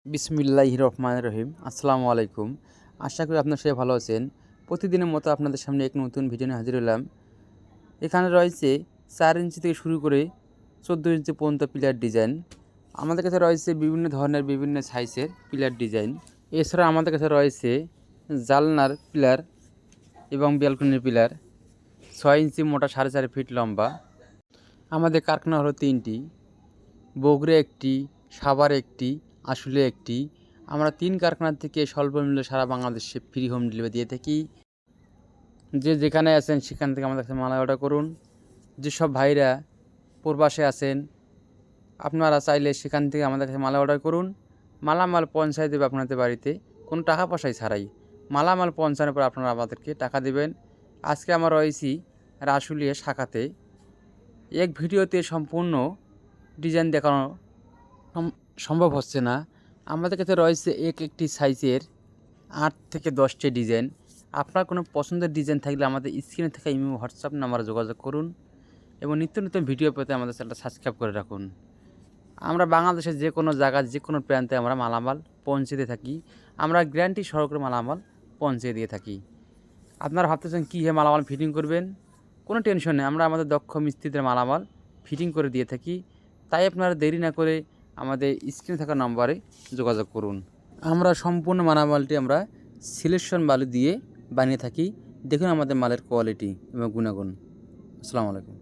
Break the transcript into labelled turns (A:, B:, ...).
A: বিসমিল্লাহির রহমানির রহিম। আসসালামু আলাইকুম। আশা করি আপনারা সবাই ভালো আছেন। প্রতিদিনের মতো আপনাদের সামনে এক নতুন ভিডিও নিয়ে হাজির হলাম। এখানে রয়েছে 4 ইঞ্চি থেকে শুরু করে 14 ইঞ্চি পর্যন্ত পিলার ডিজাইন। আমাদের কাছে রয়েছে বিভিন্ন ধরনের বিভিন্ন সাইজের পিলার ডিজাইন। এছাড়া আমাদের কাছে রয়েছে জালনার পিলার এবং ব্যালকনির পিলার 6 ইঞ্চি মোটা 4.5 ফিট লম্বা। আমাদের কারখানা হলো 3টি, বগুড়া একটি, সাভার একটি, আসলে একটি। আমরা 3 কারখানা থেকে স্বল্প মূল্যে সারা বাংলাদেশে ফ্রি হোম ডেলিভারি দিয়ে থাকি। যে যেখানে আছেন সেখান থেকে আমাদের কাছে মাল অর্ডার করুন। যেসব ভাইরা প্রবাসে আছেন আপনারা চাইলে সেখান থেকে আমাদের কাছে মাল অর্ডার করুন। মালামাল পৌঁছায় দেবে আপনাদের বাড়িতে কোনো টাকা পয়সাই ছাড়াই। মালামাল পৌঁছানোর পর আপনারা আমাদেরকে টাকা দেবেন। আজকে আমরা রয়েছি রাসুলিয়া শাখাতে। এক ভিডিওতে সম্পূর্ণ ডিজাইন দেখানো সম্ভব হচ্ছে না। আমাদের কাছে রয়েছে একটি সাইজের 8 থেকে 10টি ডিজাইন। আপনার কোনো পছন্দের ডিজাইন থাকলে আমাদের স্ক্রিনে থাকা ইমো হোয়াটসঅ্যাপ নাম্বারে যোগাযোগ করুন এবং নিত্য নতুন ভিডিও পেতে আমাদের চ্যানেলটা সাবস্ক্রাইব করে রাখুন। আমরা বাংলাদেশের যে কোনো জায়গায় যে কোনো প্রান্তে আমরা মালামাল পৌঁছে দিয়ে থাকি। আমরা গ্যারান্টি সহকারে মালামাল পৌঁছে দিয়ে থাকি। আপনারা ভাবতেছেন কীভাবে মালামাল ফিটিং করবেন, কোনো টেনশন নেই। আমরা আমাদের দক্ষ মিস্ত্রিদের মালামাল ফিটিং করে দিয়ে থাকি। তাই আপনারা দেরি না করে আমাদের স্ক্রিনে থাকা নম্বরে যোগাযোগ করুন। আমরা সম্পূর্ণ মালামালটি আমরা সিলেকশন বালু দিয়ে বানিয়ে থাকি। দেখুন আমাদের মালের কোয়ালিটি এবং গুণাগুণ। আসসালামু আলাইকুম।